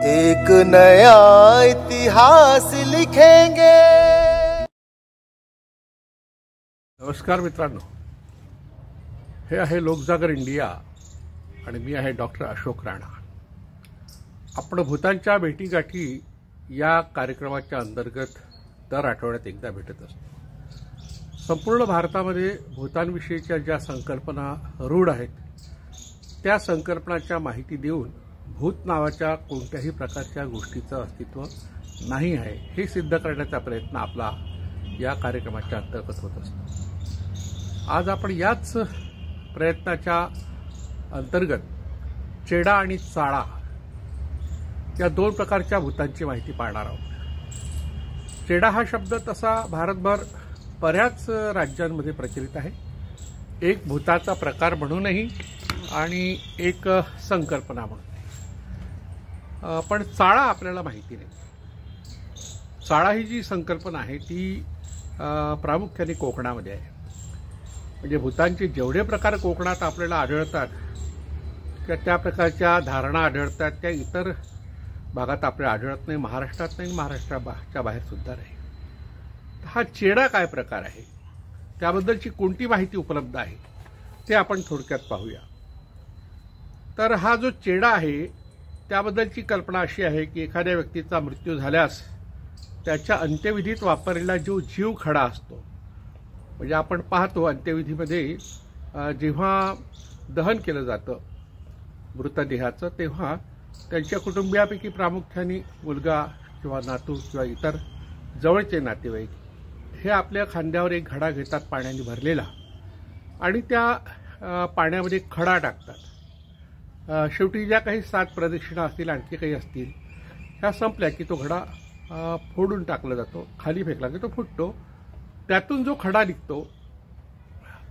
एक नया इतिहास लिखेंगे। नमस्कार मित्रांनो, हे आहे लोकजागर इंडिया आणि मी आहे डॉक्टर अशोक राणा। आपण भूतांच्या भेटीगाठी या कार्यक्रमाच्या अंतर्गत दर आठवड्यात एकदा भेटत असतो। संपूर्ण भारतामध्ये भूतानविषयीच्या ज्या संकल्पना रूढ आहेत त्या संकल्पनांच्या माहिती देऊन भूत नावाच्या कोणत्याही प्रकारच्या गोष्टीचं अस्तित्व नाही आहे हे सिद्ध करण्याचा प्रयत्न आपला या कार्यक्रमाच्या अंतर्गत होत असतो। आज आपण याच प्रयत्नाच्या अंतर्गत चेडा आणि चाळा या दोन प्रकारच्या भूतांची माहिती पाहणार आहोत। चेडा हा शब्द तसा भारतभर बऱ्याच राज्यांमध्ये प्रचलित आहे, एक भूताचा प्रकार म्हणूनही आणि एक संकल्पना म्हणून। पण चाळा आपल्याला माहिती नाही। चाळा ही जी संकल्पना आहे ती प्रामुख्याने कोकणामध्ये आहे। म्हणजे भूतांचे जेवढे प्रकार कोकणात आपल्याला आढळतात त्या प्रकारच्या धारणा आढळतात त्या इतर भागात आपल्याला आढळत नाही, महाराष्ट्रात नाही, महाराष्ट्राच्या बाहेर सुद्धा नाही। हा चेडा काय प्रकार आहे, त्याबद्दलची कोणती माहिती उपलब्ध आहे ते आपण थोडक्यात पाहूया। तर हा जो चेडा आहे त्याबद्दलची कल्पना अशी आहे की एखाद्या व्यक्तीचा मृत्यू झाल्यास त्याच्या अंत्यविधीत वापरलेला जो जीवखडा असतो, म्हणजे आपण पाहतो अंत्यविधीमध्ये जेव्हा दहन केलं जातं मृतदेहाचं तेव्हा त्यांच्या कुटुंबियापैकी प्रामुख्याने मुलगा किंवा नातू किंवा इतर जवळचे नातेवाईक हे आपल्या खांद्यावर एक घडा घेतात पाण्याने भरलेला आणि त्या पाण्यामध्ये खडा टाकतात। शेवटी ज्या काही 7 प्रदक्षिणा असतील आणखी काही असतील ह्या संपल्या की तो घडा फोडून टाकला जातो, खाली फेकला की तो फुटतो। त्यातून जो खडा निघतो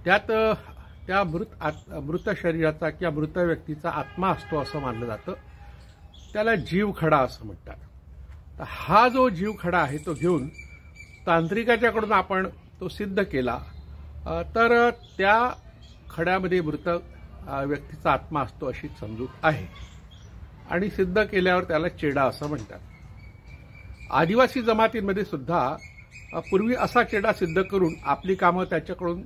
त्यात त्या मृत शरीराचा किंवा मृत व्यक्तीचा आत्मा असतो असं मानलं जातं, त्याला जीवखडा असं म्हणतात। तर हा जो जीवखडा आहे तो घेऊन तांत्रिकाच्याकडून आपण तो सिद्ध केला तर त्या खड्यामध्ये मृत व्यक्तीचा आत्मा असतो अशी समजूत आहे आणि सिद्ध केल्यावर त्याला चेडा असं म्हणतात। आदिवासी जमातींमध्ये सुद्धा पूर्वी असा चेडा सिद्ध करून आपली कामं त्याच्याकडून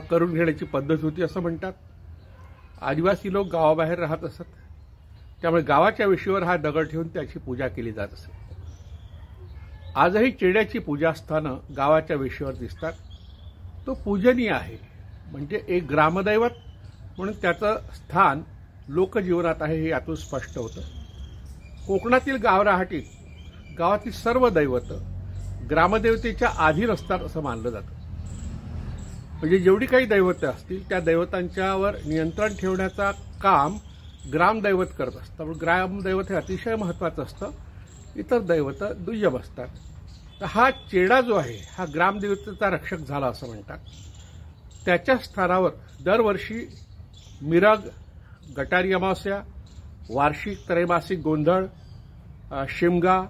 करून घेण्याची पद्धत होती असं म्हणतात। आदिवासी लोक गावाबाहेर राहत असत, त्यामुळे गावाच्या वेशीवर हा दगड ठेवून त्याची पूजा केली जात असे। आजही चेड्याची पूजास्थानं गावाच्या वेशीवर दिसतात। तो पूजनीय आहे, म्हणजे एक ग्रामदैवत म्हणून त्याचं स्थान लोकजीवनात आहे हे यातून स्पष्ट होतं। कोकणातील गावराहाटीत गावातील सर्व दैवत ग्रामदेवतेच्या अधीन असतात असं मानलं जातं। म्हणजे जेवढी काही दैवतं असतील त्या दैवतांच्यावर नियंत्रण ठेवण्याचा काम ग्रामदैवत करत असतं, पण ग्रामदैवत हे अतिशय महत्त्वाचं असतं, इतर दैवत दुय्यम असतात। तर हा चेडा जो आहे हा ग्रामदेवतेचा रक्षक झाला असं म्हणतात। त्याच्या स्थानावर दरवर्षी मिरग, गटारी अमावस्या, वार्षिक त्रैमासिक गोंधळ, शिमगा,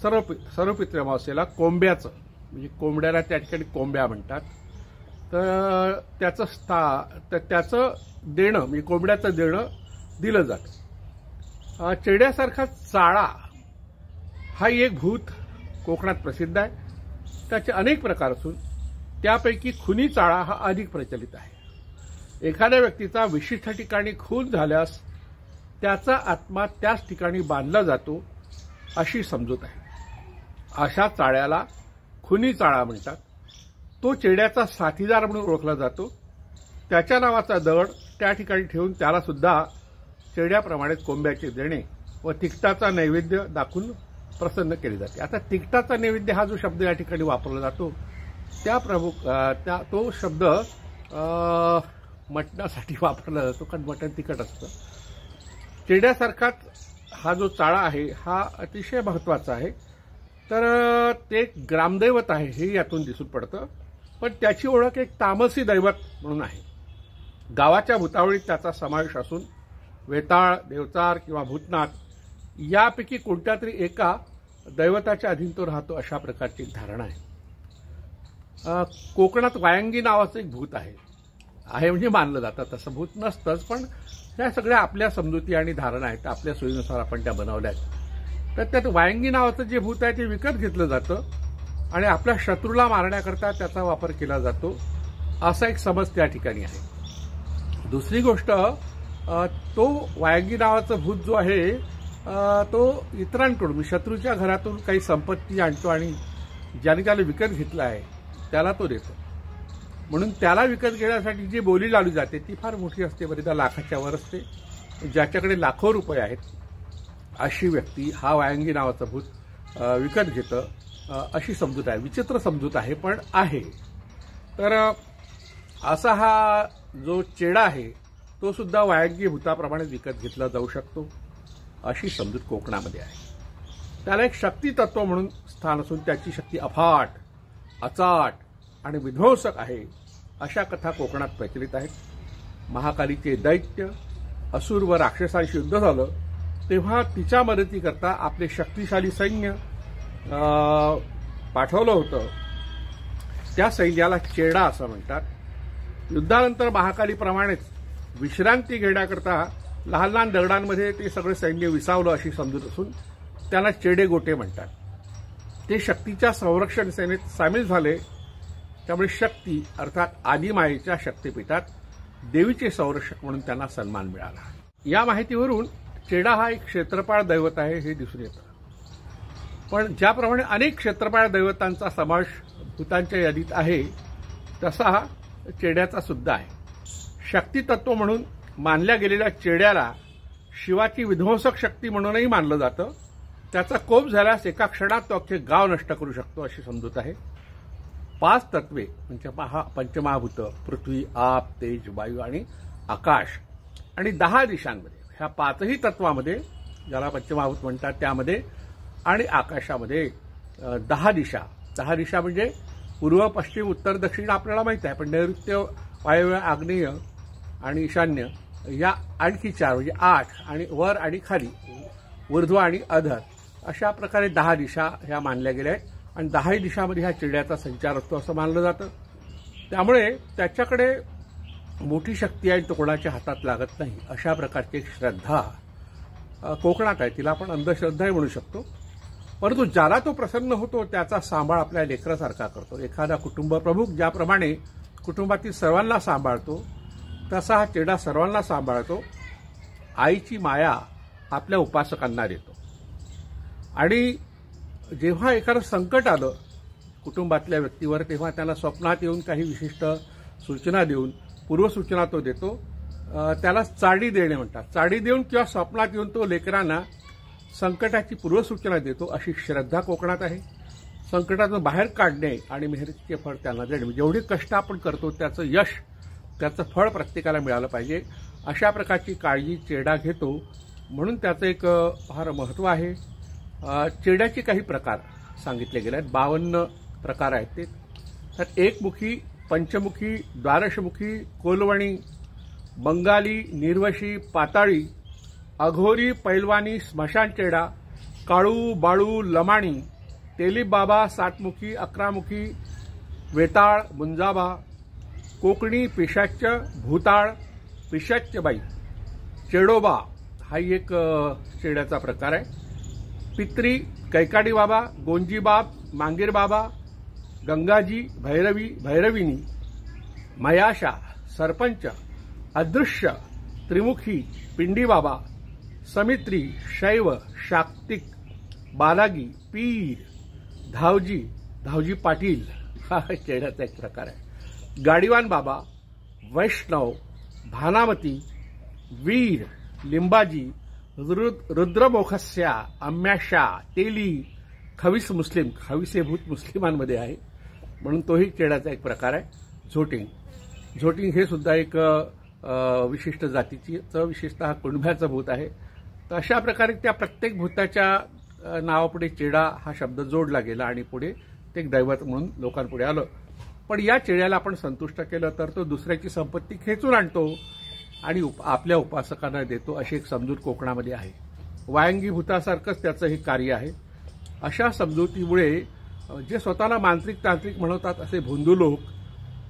सर्व पितृ अमावस्येला कोंब्याचं म्हणजे कोंबड्याला त्या ठिकाणी कोंब्या म्हणतात, तर त्याचं देणं म्हणजे कोंबड्याचं देणं दिलं जातं। चेड्यासारखा चाळा हा एक भूत कोकणात प्रसिद्ध आहे। त्याचे अनेक प्रकार असून त्यापैकी खुनी चाळा हा अधिक प्रचलित आहे। एखाद्या व्यक्तीचा विशिष्ट ठिकाणी खून झाल्यास त्याचा आत्मा त्याच ठिकाणी बांधला जातो अशी समजूत आहे। अशा चाळ्याला खुनी चाळा म्हणतात। तो चेड्याचा साथीदार म्हणून ओळखला जातो। त्याच्या नावाचा दगड त्या ठिकाणी ठेवून त्याला सुद्धा चेड्याप्रमाणे कोंब्याचे देणे व तिखटाचा नैवेद्य दाखवून प्रसन्न केले जाते। आता तिखटाचा नैवेद्य हा जो शब्द या ठिकाणी वापरला जातो तो शब्द मटणासाठी वापरला जातो, कारण मटण तिखट असतं। चेड्यासारखाच हा जो चाळा आहे हा अतिशय महत्त्वाचा आहे। तर ते ग्रामदैवत आहे हे यातून दिसून पडतं, पण त्याची ओळख एक तामसी दैवत म्हणून आहे। गावाच्या भूतावळीत त्याचा समावेश असून वेताळ, देवचार किंवा भूतनाथ यापैकी कोणत्या तरी एका दैवताच्या अधीन तो राहतो अशा प्रकारची एक धारणा आहे। कोकणात वायंगी नावाचं एक भूत आहे म्हणजे मानलं जातं, तसं भूत नसतंच पण ह्या सगळ्या आपल्या समजुती आणि धारणा आहेत, आपल्या सोयीनुसार आपण त्या बनवल्या आहेत. तर त्यात वायंगी नावाचं जे भूत आहे ते विकत घेतलं जातं आणि आपल्या शत्रूला मारण्याकरता त्याचा वापर केला जातो, असा एक समज त्या ठिकाणी आहे. दुसरी गोष्ट, तो वायंगी नावाचं भूत जो आहे तो इतरांकडून, शत्रूच्या घरातून काही संपत्ती आणतो आणि ज्याने त्याला विकत घेतला आहे त्याला तो देतो. म्हणून त्याला विकत घेण्यासाठी जी बोली लावली जाते ती फार मोठी असते, बरेचदा लाखाच्या वर असते. ज्याच्याकडे लाखो रुपये आहेत अशी व्यक्ती हा वायंगी नावाचं भूत विकत घेतं, अशी समजूत आहे. विचित्र समजूत आहे, पण आहे. तर असा हा जो चेडा आहे तो सुद्धा वायंगी भूताप्रमाणे विकत घेतला जाऊ शकतो, अशी समजूत कोकणामध्ये आहे. त्याला एक शक्ती तत्व म्हणून स्थान असून त्याची शक्ती अफाट, अचाट आणि विध्वंसक आहे, अशा कथा कोकणात प्रचलित आहेत. महाकालीचे दैत्य असुर व राक्षसांशी युद्ध झालं तेव्हा तिच्या मदतीकरता आपले शक्तिशाली सैन्य पाठवलं होतं. त्या सैन्याला चेडा असं म्हणतात. युद्धानंतर महाकालीप्रमाणेच विश्रांती घेण्याकरता लहान लहान दगडांमध्ये ते सगळे सैन्य विसावलं, अशी समजूत असून त्यांना चेडे गोटे म्हणतात. ते शक्तीच्या संरक्षण सेनेत सामील झाले, त्यामुळे शक्ती अर्थात आदिमायेच्या शक्तिपीठात देवीचे संरक्षक म्हणून त्यांना सन्मान मिळाला. या माहितीवरून चेडा हा एक क्षेत्रपाळ दैवत आहे हे दिसून येतं. पण ज्याप्रमाणे अनेक क्षेत्रपाळ दैवतांचा समावेश भूतांच्या यादीत आहे तसा हा चेड्याचा सुद्धा आहे. शक्तितत्व म्हणून मानल्या गेलेल्या चेड्याला शिवाची विध्वंसक शक्ती म्हणूनही मानलं जातं. त्याचा कोप झाल्यास एका क्षणात तो अख्खे गाव नष्ट करू शकतो, अशी समजूत आहे. 5 तत्वे म्हणजे पंचमहाभूत, पृथ्वी, आप, तेज, वायू आणि आकाश, आणि 10 दिशांमध्ये, ह्या 5ही तत्वामध्ये, ज्याला पंचमहाभूत म्हणतात त्यामध्ये आणि आकाशामध्ये 10 दिशा. 10 दिशा म्हणजे पूर्व, पश्चिम, उत्तर, दक्षिण आपल्याला माहिती आहे, पण नैऋत्य, वायव्य, आग्नेय आणि ईशान्य या आणखी 4 म्हणजे 8, आणि वर आणि खाली, ऊर्ध्व आणि अधर, अशा प्रकारे 10 दिशा ह्या मानल्या गेल्या आहेत. आणि 10ही दिशामध्ये ह्या चिड्याचा संचार असतो असं मानलं जातं. त्यामुळे त्याच्याकडे मोठी शक्ती आहे, तो कोणाच्या हातात लागत नाही, अशा प्रकारची एक श्रद्धा कोकणात आहे. तिला आपण अंधश्रद्धाही म्हणू शकतो. परंतु ज्याला तो प्रसन्न होतो त्याचा सांभाळ आपल्या लेकरासारखा करतो. एखादा कुटुंब प्रमुख ज्याप्रमाणे कुटुंबातील सर्वांना सांभाळतो तसा हा चेडा सर्वांना सांभाळतो. आईची माया आपल्या उपासकांना देतो. आणि जेव्हा एखादं संकट आलं कुटुंबातल्या व्यक्तीवर तेव्हा त्याला स्वप्नात येऊन काही विशिष्ट सूचना देऊन पूर्वसूचना तो देतो. त्याला चाडी देणे म्हणतात. चाडी देऊन किंवा स्वप्नात येऊन तो लेकरांना संकटाची पूर्वसूचना देतो, अशी श्रद्धा कोकणात आहे. संकटातून बाहेर काढणे आणि मेहनतीचे फळ त्यांना देणे, जेवढे कष्ट आपण करतो त्याचं यश, त्याचं फळ प्रत्येकाला मिळालं पाहिजे, अशा प्रकारची काळजी चेडा घेतो. म्हणून त्याचं एक फार महत्त्व आहे. चेड्याचे काही प्रकार सांगितले गेले आहेत. 52 प्रकार आहेत ते. तर एकमुखी, पंचमुखी, द्वादशमुखी, कोलवणी, बंगाली, निर्वशी, पाताळी, अघोरी, पैलवानी, स्मशान चेडा, काळू, बाळू, लमाणी, तेलीप बाबा, 7मुखी, 11मुखी, वेताळ, मुंजाबा, कोकणी, पिशाच्य, भूताळ, पिशाच्यबाई, चेडोबा हाही एक चेड्याचा प्रकार आहे. पित्री, कैकाडी बाबा, गोंजी बाब, मांगीर बाबा, गंगाजी, भैरवी, भैरविनी, मयाशा, सरपंच, अदृश्य, त्रिमुखी, पिंडी बाबा, समित्री, शैव, शाक्तिक, बालागी, पीर, धावजी, धावजी पाटील हा चेड्याचा एक प्रकार आहे. गाडीवान बाबा, वैष्णव, भानामती, वीर, लिंबाजी, रुद्रमोखस्या, अम्याशा, तेली, खवीस मुस्लिम, खवीस हे भूत मुस्लिमांमध्ये आहे म्हणून तोही चेड्याचा एक प्रकार आहे. झोटिंग, झोटिंग हे सुद्धा एक विशिष्ट जातीचं, विशेषतः कुणब्याचं भूत आहे. तर अशा प्रकारे त्या प्रत्येक भूताच्या नावापुढे चेडा हा शब्द जोडला गेला आणि पुढे ते एक दैवत म्हणून लोकांपुढे आलं. पण या चेड्याला आपण संतुष्ट केलं तर तो दुसऱ्याची संपत्ती खेचून आणतो आणि आपल्या उपासकांना देतो, अशी एक समजूत कोकणामध्ये आहे. वायंगी भूतासारखंच त्याचं हे कार्य आहे. अशा समजुतीमुळे जे स्वतःला मांत्रिक तांत्रिक म्हणवतात असे भोंदू लोक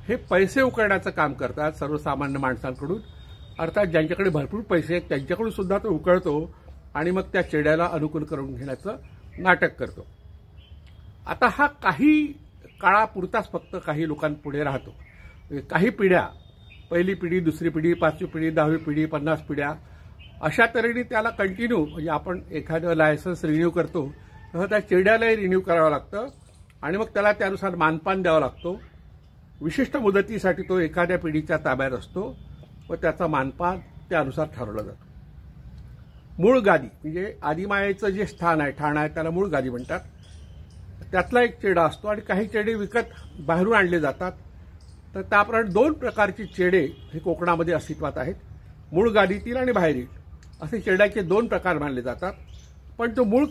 हे पैसे उकळण्याचं काम करतात सर्वसामान्य माणसांकडून, अर्थात ज्यांच्याकडे भरपूर पैसे आहेत त्यांच्याकडून सुद्धा तो उकळतो आणि मग त्या चेड्याला अनुकूल करून घेण्याचं नाटक करतो. आता हा काही काळापुरताच फक्त काही लोकांपुढे राहतो. काही पिढ्या, पहिली पिढी, दुसरी पिढी, पाचवी पिढी, 10वी पिढी, 50 पिढ्या, अशा तऱ्हेने त्याला कंटिन्यू, म्हणजे आपण एखादं लायसन्स रिन्यू करतो तर त्या चेड्यालाही रिन्यू करावं लागतं आणि मग त्याला त्यानुसार मानपान द्यावं लागतो. विशिष्ट मुदतीसाठी तो एखाद्या पिढीच्या ताब्यात असतो व त्याचा मानपान त्यानुसार ठरवलं जातं. मूळ गादी म्हणजे आदिमायेचं जे स्थान आहे, ठाण आहे, त्याला मूळ गादी म्हणतात. त्यातला एक चेडा असतो आणि काही चेडे विकत बाहेरून आणले जातात. तर त्याप्रमाणे 2 प्रकारचे चेडे हे कोकणामध्ये अस्तित्वात आहेत. मूळ गादीतील आणि बाहेरील असे चेड्याचे 2 प्रकार मानले जातात. पण तो मूळ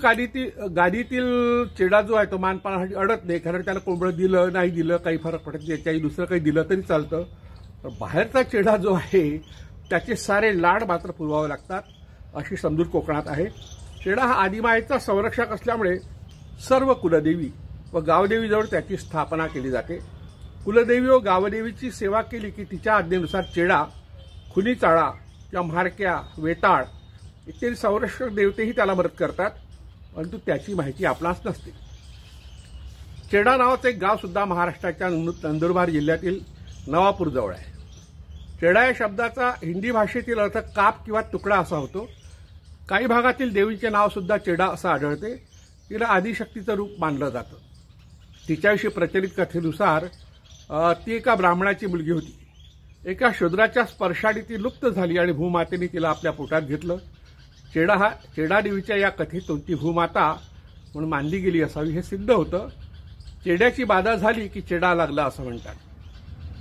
गादीतील चेडा जो आहे तो मानपानासाठी अडत नाही, कारण त्याला कोंबडं दिलं नाही दिलं काही फरक पडत नाही, त्याच्याही दुसरं काही दिलं तरी चालतं. पण बाहेरचा चेडा जो आहे त्याचे सारे लाड मात्र पुरवावे लागतात, अशी समजूत कोकणात आहे. चेडा हा आदिमायेचा संरक्षक असल्यामुळे सर्व कुलदेवी व गावदेवीजवळ त्याची स्थापना केली जाते. कुलदेवी व गावदेवीची सेवा केली की तिच्या आज्ञेनुसार चेडा, खुनीचाळा किंवा म्हारक्या, वेताळ इत्यादी संरक्षक देवतेही त्याला मदत करतात, परंतु त्याची माहिती आपणास नसते. चेडा नावाचं एक गाव सुद्धा महाराष्ट्राच्या नंदुरबार जिल्ह्यातील नवापूरजवळ आहे. चेडा या शब्दाचा हिंदी भाषेतील अर्थ काप किंवा तुकडा असा होतो. काही भागातील देवीचे नाव सुद्धा चेडा असं आढळते. तिला आदिशक्तीचं रूप मानलं जातं. तिच्याविषयी प्रचलित कथेनुसार ती एका ब्राह्मणाची मुलगी होती. एका शूद्राच्या स्पर्शाने ती लुप्त झाली आणि भूमातेने तिला आपल्या पोटात घेतलं. चेडा देवीच्या या कथेतून ती भूमाता म्हणून मानली गेली असावी हे सिद्ध होतं. चेड्याची बाधा झाली की चेडा लागला असं म्हणतात.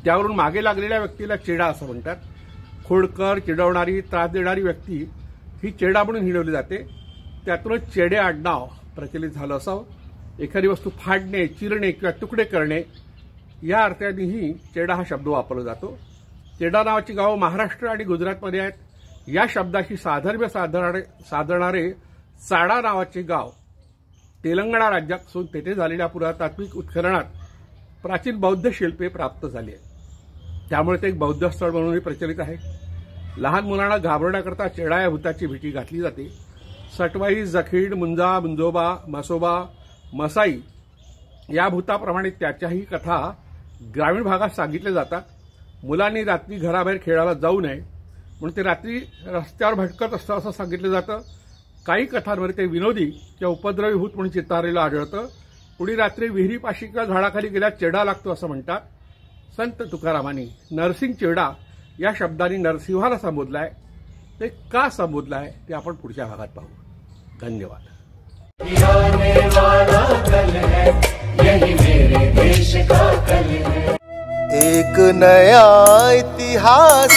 त्यावरून मागे लागलेल्या व्यक्तीला चेडा असं म्हणतात. खोडकर, चिडवणारी, त्रास देणारी व्यक्ती ही चेडा म्हणून हिणवली जाते. त्यातूनच चेडे आडनाव प्रचलित झालं असावं. एखादी वस्तू फाडणे, चिरणे किंवा तुकडे करणे या अर्थानेही चेडा हा शब्द वापरला जातो. चेडा नावाची गावं महाराष्ट्र आणि गुजरातमध्ये आहेत. या शब्दाशी साधर्म्य साधणारे चाडा नावाचे गाव तेलंगणा राज्यात असून तेथे झालेल्या पुरातात्विक उत्खननात प्राचीन बौद्ध शिल्पे प्राप्त झाली आहेत. त्यामुळे ते एक बौद्ध स्थळ म्हणूनही प्रचलित आहे. लहान मुलांना घाबरण्याकरता चेडा या भूताची भीती घातली जाते. सटवाई, जखीड, मुंजा, मुंजोबा, मसोबा, मसाई या भूताप्रमाणे त्याच्याही कथा ग्रामीण भागात सांगितल्या जातात. मुलांनी रात्री घराबाहेर खेळायला जाऊ नये म्हणून ते रात्री रस्त्यावर भटकत असतं असं सांगितलं जातं. काही कथांमध्ये ते विनोदी किंवा उपद्रवी भूत म्हणून चितारलेलं आढळतं. कुणी रात्री विहिरीपाशी किंवा झाडाखाली गेल्यास चेडा लागतो असं म्हणतात. संत तुकारामांनी नरसिंग चेडा या शब्दाने नरसिंहाला संबोधलाय. ते का संबोधलाय ते आपण पुढच्या भागात पाहू. धन्यवाद. यही मेरे देश का कल है. एक नया इतिहास